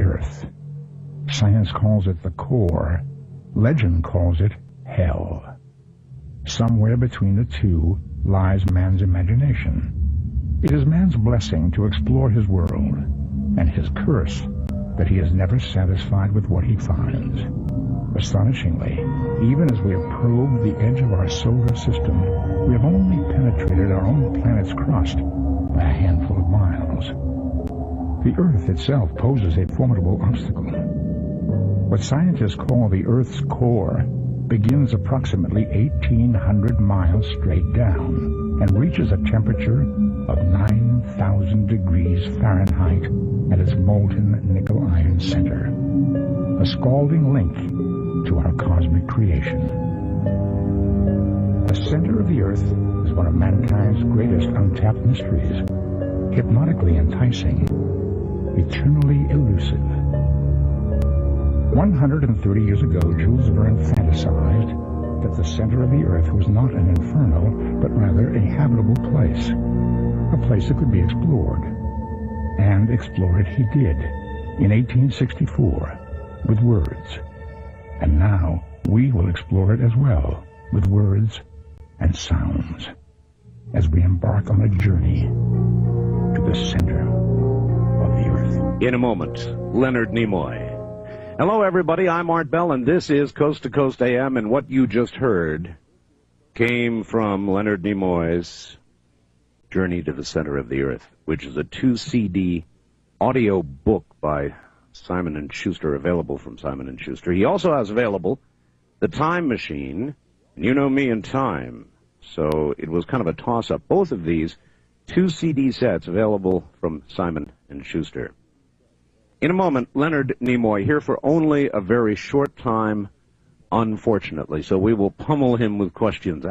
the Earth. Science calls it the core. Legend calls it hell. Somewhere between the two lies man's imagination. It is man's blessing to explore his world, and his curse that he is never satisfied with what he finds. Astonishingly, even as we have probed the edge of our solar system, we have only penetrated our own planet's crust by a handful of miles. The Earth itself poses a formidable obstacle. What scientists call the Earth's core begins approximately 1,800 miles straight down and reaches a temperature of 9,000 degrees Fahrenheit at its molten nickel-iron center, a scalding link to our cosmic creation. The center of the Earth is one of mankind's greatest untapped mysteries, hypnotically enticing, eternally elusive. 130 years ago, Jules Verne fantasized that the center of the Earth was not an inferno, but rather a habitable place, a place that could be explored. And explore it he did, in 1864, with words. And now we will explore it as well, with words and sounds, as we embark on a journey to the center of the Earth. In a moment, Leonard Nimoy. Hello, everybody. I'm Art Bell, and this is Coast to Coast AM, and what you just heard came from Leonard Nimoy's Journey to the Center of the Earth, which is a 2-CD audio book by Simon & Schuster, available from Simon & Schuster. He also has available The Time Machine, and you know me and time, so it was kind of a toss-up. Both of these 2-CD sets available from Simon & Schuster. In a moment, Leonard Nimoy, here for only a very short time, unfortunately, so we will pummel him with questions.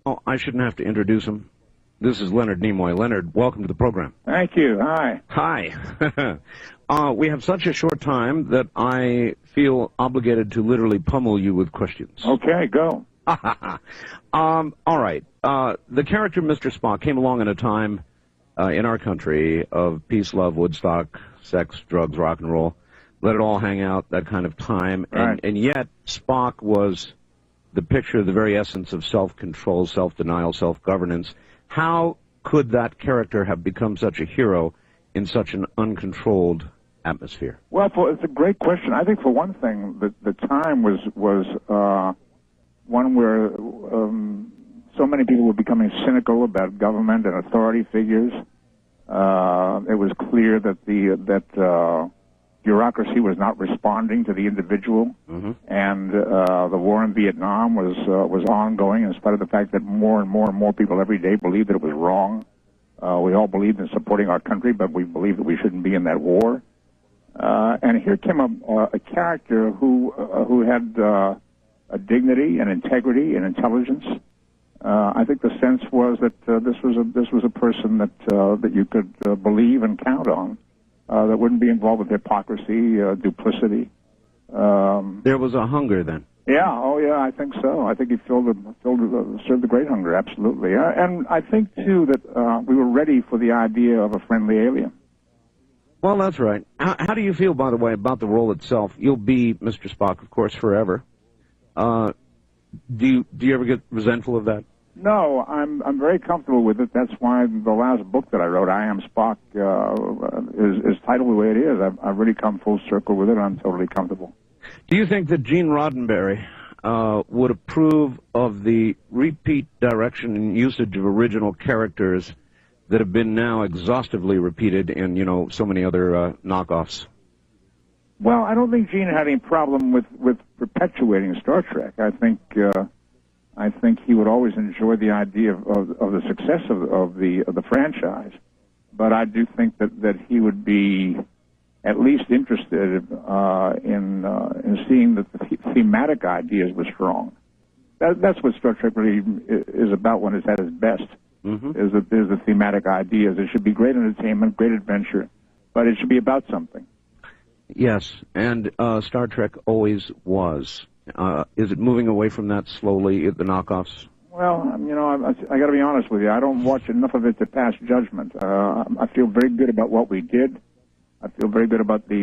Oh, I shouldn't have to introduce him. This is Leonard Nimoy. Leonard, welcome to the program. Thank you. Hi. Hi. We have such a short time that I feel obligated to literally pummel you with questions. Okay, go. All right. The character Mr. Spock came along in a time in our country of peace, love, Woodstock, sex, drugs, rock and roll. Let it all hang out, that kind of time. Right. And yet Spock was the picture, the very essence of self-control, self-denial, self-governance. How could that character have become such a hero in such an uncontrolled atmosphere? Well, it's a great question. I think for one thing, the time was one where so many people were becoming cynical about government and authority figures. It was clear that the bureaucracy was not responding to the individual, and the war in Vietnam was ongoing, in spite of the fact that more and more people every day believed that it was wrong. We all believed in supporting our country, but we believed that we shouldn't be in that war. And here came a character who had a dignity and integrity and intelligence. I think the sense was that this was a person that you could believe and count on, that wouldn't be involved with hypocrisy, duplicity. There was a hunger then. Yeah, oh yeah, I think so. I think he served a great hunger, absolutely. And I think too that we were ready for the idea of a friendly alien. Well, that's right. How do you feel, by the way, about the role itself? You'll be Mr. Spock, of course, forever. Do you ever get resentful of that? No, I'm very comfortable with it. That's why the last book that I wrote, I Am Spock, is titled the way it is. I've really come full circle with it. I'm totally comfortable. Do you think that Gene Roddenberry would approve of the repeat direction and usage of original characters that have been now exhaustively repeated in, so many other knockoffs? Well, I don't think Gene had any problem with perpetuating Star Trek. I think he would always enjoy the idea of the success of the franchise, but I do think that he would be at least interested in seeing that the thematic ideas were strong. That's what Star Trek really is about when it's at its best. Is that there's the thematic ideas. It should be great entertainment, great adventure, but it should be about something. Yes, and Star Trek always was. Is it moving away from that slowly, the knockoffs? Well, I got to be honest with you. I don't watch enough of it to pass judgment. I feel very good about what we did. I feel very good about the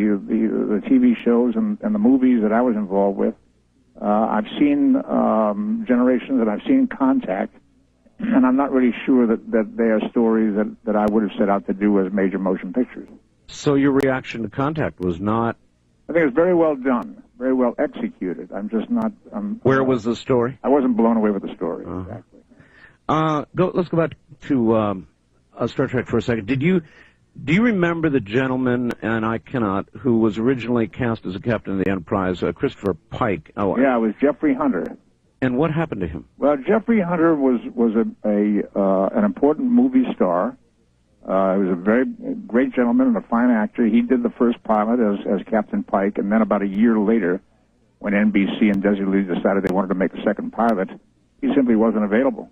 TV shows and the movies that I was involved with. I've seen Generations, and I've seen Contact, and I'm not really sure that they are stories that I would have set out to do as major motion pictures. So your reaction to Contact was not... I think it was very well done, very well executed. I'm just not... Where was the story? I wasn't blown away with the story, exactly. Let's go back to Star Trek for a second. Do you remember the gentleman, and I cannot, who was originally cast as a captain of the Enterprise, Christopher Pike? Oh, yeah, it was Jeffrey Hunter. And what happened to him? Well, Jeffrey Hunter was an important movie star. He was a very great gentleman and a fine actor. He did the first pilot as Captain Pike, and then about a year later, when NBC and Desi Lee decided they wanted to make a second pilot, he simply wasn't available.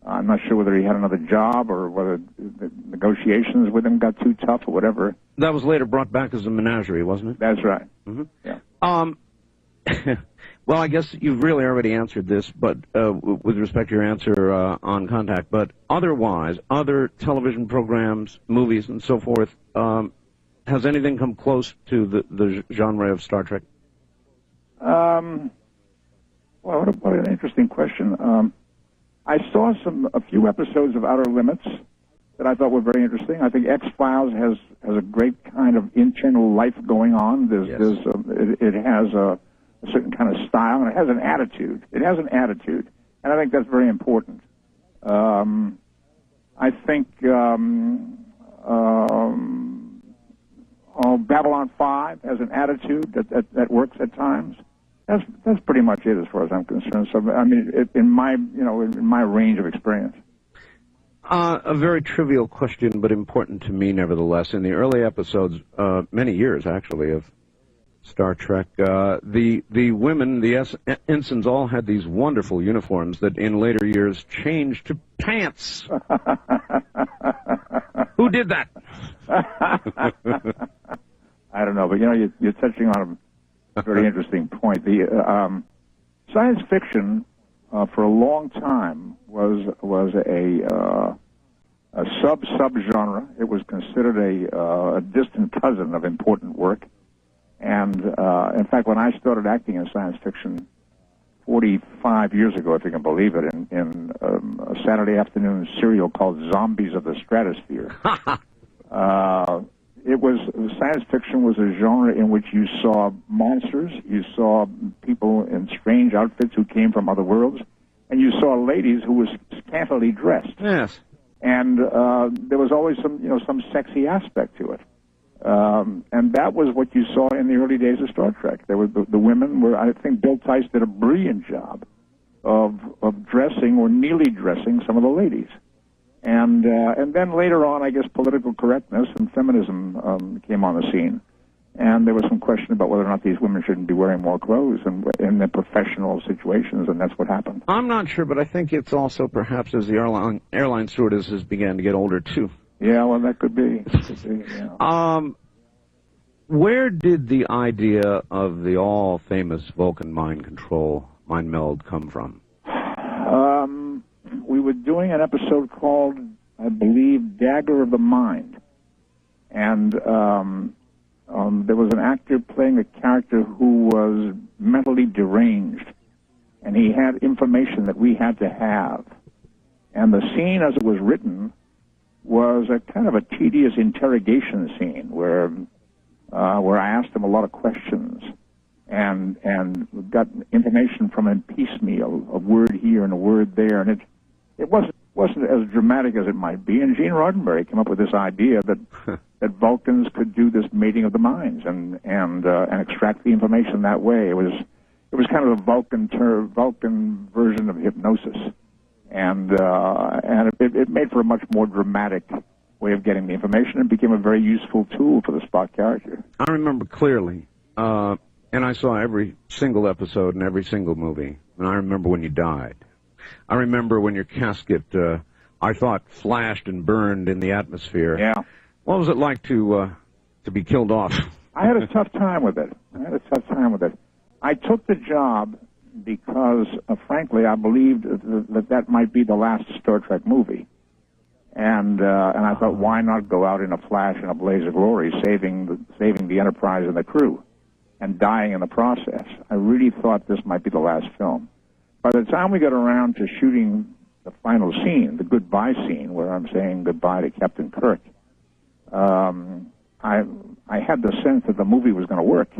I'm not sure whether he had another job or whether the negotiations with him got too tough or whatever. That was later brought back as a menagerie, wasn't it? That's right. Mm-hmm. Yeah. Well, I guess you've really already answered this, but with respect to your answer on Contact. But otherwise, other television programs, movies, and so forth, has anything come close to the genre of Star Trek? Well, what an interesting question. I saw a few episodes of Outer Limits that I thought were very interesting. I think X-Files has a great kind of internal life going on. It has a certain kind of style, and it has an attitude. And I think that's very important. I think Babylon 5 has an attitude that works at times. That's pretty much it as far as I'm concerned. So I mean, in my range of experience. A very trivial question, but important to me nevertheless. In the early episodes, many years actually, of Star Trek, the women, the ensigns, all had these wonderful uniforms that in later years changed to pants. Who did that? I don't know, but you're touching on a very interesting point. The science fiction for a long time was a sub-genre. It was considered a distant cousin of important work. And in fact, when I started acting in science fiction 45 years ago, if you can believe it, in a Saturday afternoon serial called Zombies of the Stratosphere, science fiction was a genre in which you saw monsters, you saw people in strange outfits who came from other worlds, and you saw ladies who were scantily dressed. Yes. And there was always some sexy aspect to it. And that was what you saw in the early days of Star Trek. There were the women were, I think Bill Tice did a brilliant job of dressing or nearly dressing some of the ladies. And then later on, I guess political correctness and feminism came on the scene. And there was some question about whether or not these women shouldn't be wearing more clothes in their professional situations, and that's what happened. I'm not sure, but I think it's also perhaps as the airline stewardesses began to get older, too. Yeah, well, that could be. Yeah. Where did the idea of the all-famous Vulcan mind meld come from? We were doing an episode called, I believe, Dagger of the Mind. And there was an actor playing a character who was mentally deranged. And he had information that we had to have. And the scene as it was written was a kind of a tedious interrogation scene where I asked him a lot of questions and got information from him piecemeal, a word here and a word there, and it wasn't as dramatic as it might be. And Gene Roddenberry came up with this idea that Vulcans could do this mating of the minds and extract the information that way. It was kind of a Vulcan version of hypnosis. And it made for a much more dramatic way of getting the information and became a very useful tool for the Spock character. I remember clearly, and I saw every single episode and every single movie, and I remember when you died. I remember when your casket, I thought, flashed and burned in the atmosphere. Yeah. What was it like to be killed off? I had a tough time with it. I took the job because, frankly, I believed that might be the last Star Trek movie. And I thought, why not go out in a flash and a blaze of glory, saving the Enterprise and the crew, and dying in the process. I really thought this might be the last film. By the time we got around to shooting the final scene, the goodbye scene, where I'm saying goodbye to Captain Kirk, I had the sense that the movie was going to work.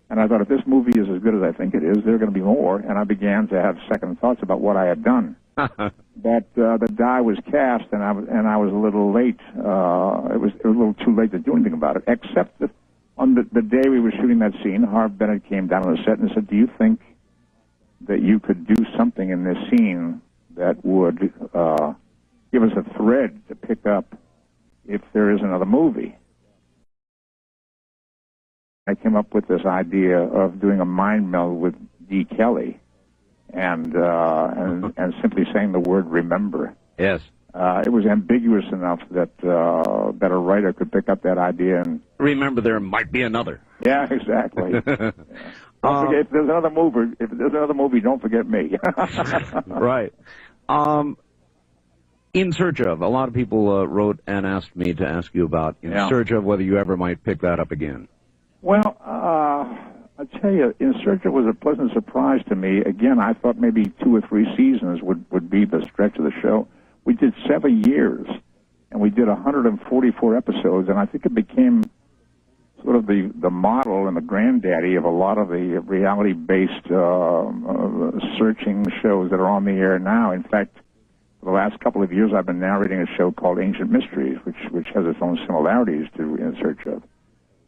And I thought, if this movie is as good as I think it is, there are going to be more. And I began to have second thoughts about what I had done. But the die was cast, and I was a little late. It was a little too late to do anything about it, except that on the day we were shooting that scene, Harv Bennett came down on the set and said, do you think that you could do something in this scene that would give us a thread to pick up if there is another movie? I came up with this idea of doing a mind meld with D. Kelly and simply saying the word remember. Yes. It was ambiguous enough that a writer could pick up that idea and remember there might be another. Yeah, exactly. Yeah. Don't forget, if there's another movie, don't forget me. Right. In Search Of, a lot of people wrote and asked me to ask you about In Search Of, whether you ever might pick that up again. Well, I'll tell you, In Search Of was a pleasant surprise to me. Again, I thought maybe 2 or 3 seasons would be the stretch of the show. We did 7 years, and we did 144 episodes, and I think it became sort of the model and the granddaddy of a lot of the reality-based searching shows that are on the air now. In fact, for the last couple of years, I've been narrating a show called Ancient Mysteries, which has its own similarities to In Search Of.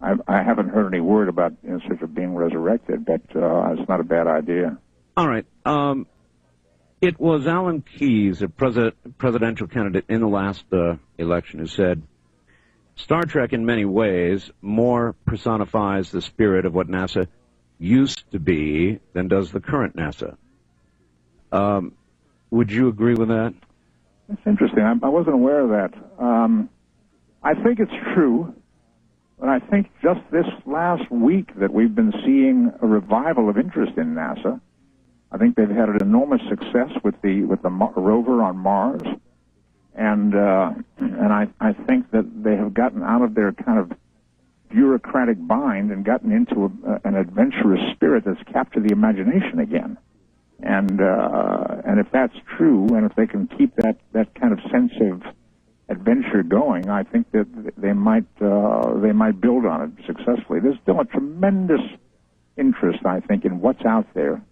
I haven't heard any word about In Search Of being resurrected, but it's not a bad idea. All right. It was Alan Keyes, a presidential candidate in the last election, who said, Star Trek in many ways more personifies the spirit of what NASA used to be than does the current NASA. Would you agree with that? That's interesting. I wasn't aware of that. I think it's true. But I think just this last week that we've been seeing a revival of interest in NASA. I think they've had an enormous success with the rover on Mars, and I think that they have gotten out of their kind of bureaucratic bind and gotten into an adventurous spirit that's captured the imagination again. And if that's true, and if they can keep that kind of sense of adventure going, I think that they might build on it successfully. There's still a tremendous interest, I think, in what's out there,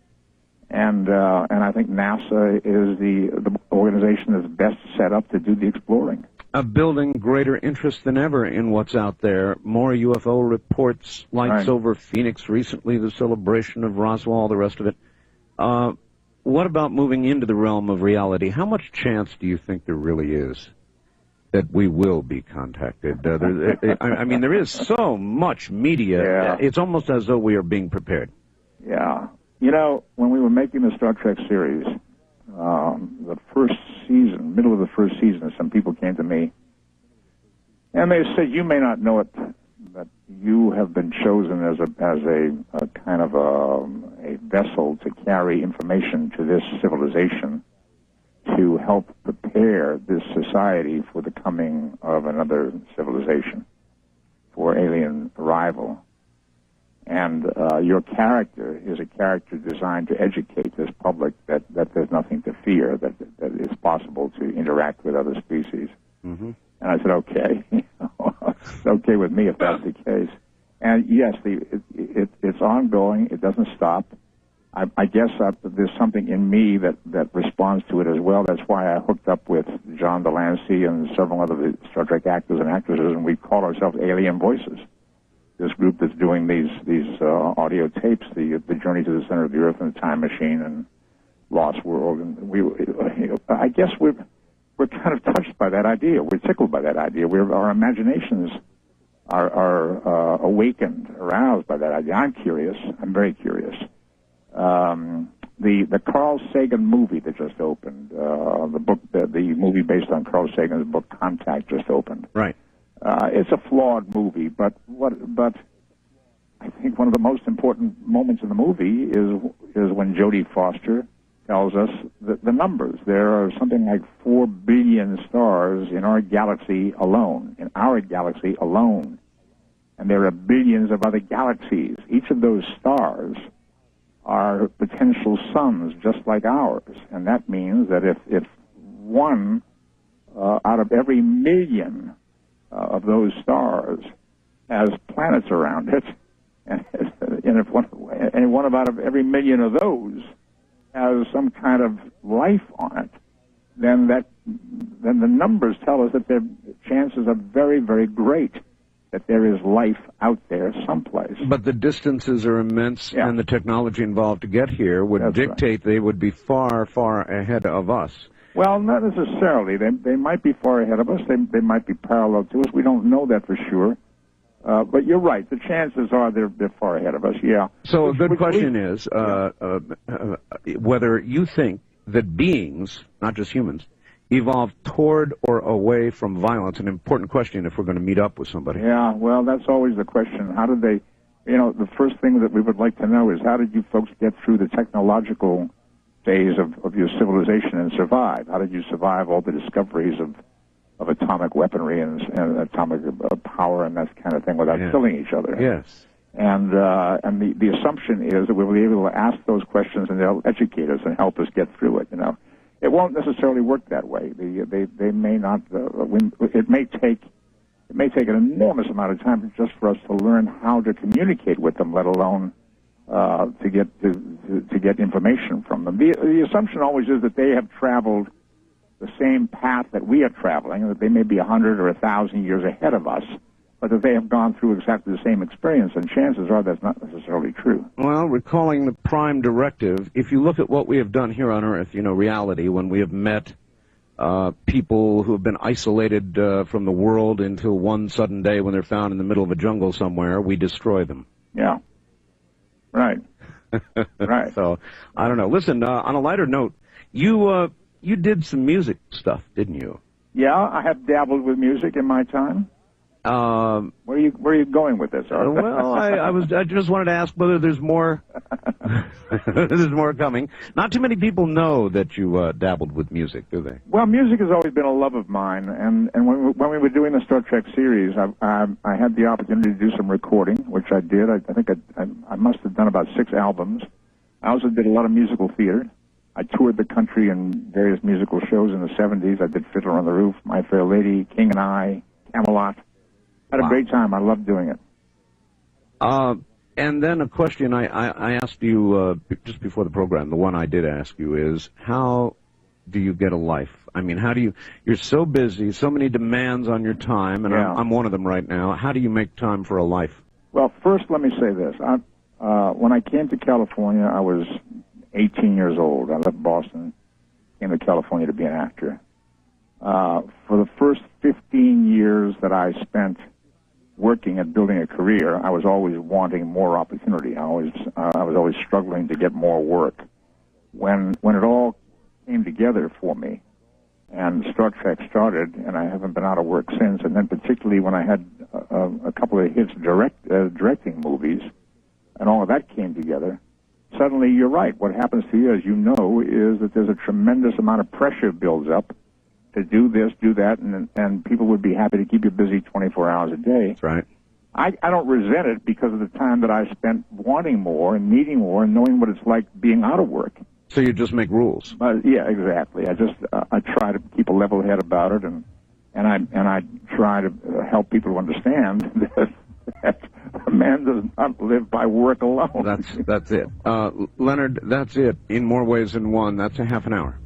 and I think NASA is the organization that's best set up to do the exploring. Building greater interest than ever in what's out there. More UFO reports, lights over Phoenix recently, the celebration of Roswell, the rest of it. What about moving into the realm of reality? How much chance do you think there really is that we will be contacted? I mean, there is so much media. Yeah. It's almost as though we are being prepared. Yeah. You know, when we were making the Star Trek series, the first season, middle of the first season, some people came to me, and they said, you may not know it, but you have been chosen as a kind of a vessel to carry information to this civilization to help prepare this society for the coming of another civilization, for alien arrival. And your character is a character designed to educate this public that there's nothing to fear, that it's possible to interact with other species. Mm-hmm. And I said, okay, it's okay with me if that's the case. And yes, it's ongoing. It doesn't stop. I guess there's something in me that responds to it as well. That's why I hooked up with John Delancey and several other Star Trek actors and actresses, and we call ourselves Alien Voices. This group that's doing these audio tapes, the Journey to the Center of the Earth and the Time Machine and Lost World, and I guess we're kind of touched by that idea. We're tickled by that idea. Our imaginations are awakened, aroused by that idea. I'm curious. I'm very curious. The Carl Sagan movie that just opened, the movie based on Carl Sagan's book Contact just opened. Right. It's a flawed movie, but I think one of the most important moments in the movie is when Jodie Foster tells us the numbers. There are something like 4 billion stars in our galaxy alone, And there are billions of other galaxies. Each of those stars are potential suns just like ours. And that means that if one out of every million of those stars has planets around it, and if one out of every million of those has some kind of life on it, then the numbers tell us that the chances are very, very great that there is life out there someplace. But the distances are immense, and the technology involved to get here would dictate they would be far, far ahead of us. Well, not necessarily. They might be far ahead of us. They might be parallel to us. We don't know that for sure. But you're right. The chances are they're far ahead of us, yeah. So a good question is whether you think that beings, not just humans, evolve toward or away from violence. An important question if we're going to meet up with somebody. Yeah, well, that's always the question. How did they, the first thing that we would like to know is how did you folks get through the technological phase of your civilization and survive? How did you survive all the discoveries of atomic weaponry and atomic power and that kind of thing without killing each other? Yes. And the assumption is that we'll be able to ask those questions and they'll educate us and help us get through it, It won't necessarily work that way. They may not. It may take an enormous amount of time just for us to learn how to communicate with them, let alone to get information from them. The assumption always is that they have traveled the same path that we are traveling, and that they may be 100 or 1,000 years ahead of us, but that they have gone through exactly the same experience, and chances are that's not necessarily true. Well, recalling the prime directive, if you look at what we have done here on Earth, reality, when we have met people who have been isolated from the world until one sudden day when they're found in the middle of a jungle somewhere, we destroy them. Yeah. Right. Right. So, I don't know. Listen, on a lighter note, you did some music stuff, didn't you? Yeah, I have dabbled with music in my time. Where are you going with this, Arthur? Well, I just wanted to ask whether there's more. There's more coming. Not too many people know that you dabbled with music, do they? Well, music has always been a love of mine, and when we were doing the Star Trek series, I had the opportunity to do some recording, which I did. I think I must have done about 6 albums. I also did a lot of musical theater. I toured the country in various musical shows in the 70s. I did Fiddler on the Roof, My Fair Lady, King and I, Camelot. Had a great time. I loved doing it. And then a question I asked you just before the program, the one I did ask you is, how do you get a life? I mean, you're so busy, so many demands on your time, and I'm one of them right now. How do you make time for a life? Well, first, let me say this. When I came to California, I was 18 years old. I left Boston, came to California to be an actor. For the first 15 years that I spent working at building a career, I was always wanting more opportunity. I was always struggling to get more work. When it all came together for me, and Star Trek started, and I haven't been out of work since, and then particularly when I had a couple of hits directing movies, and all of that came together, suddenly you're right. What happens to you, as you know, is that there's a tremendous amount of pressure builds up to do this, do that, and people would be happy to keep you busy 24 hours a day. That's right. I don't resent it because of the time that I spent wanting more and needing more and knowing what it's like being out of work. So you just make rules. Yeah, exactly. I try to keep a level head about it, and I try to help people understand that a man does not live by work alone. That's it. Leonard, that's it. In more ways than one, that's a half an hour.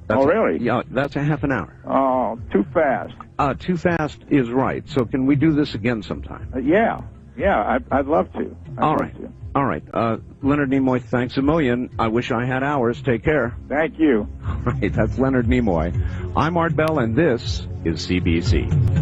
Really? Yeah, that's a half an hour. Oh, too fast. Too fast is right. So can we do this again sometime? Yeah, I'd love to. All right. Leonard Nimoy, thanks a million. I wish I had hours. Take care. Thank you. All right, that's Leonard Nimoy. I'm Art Bell, and this is CBC.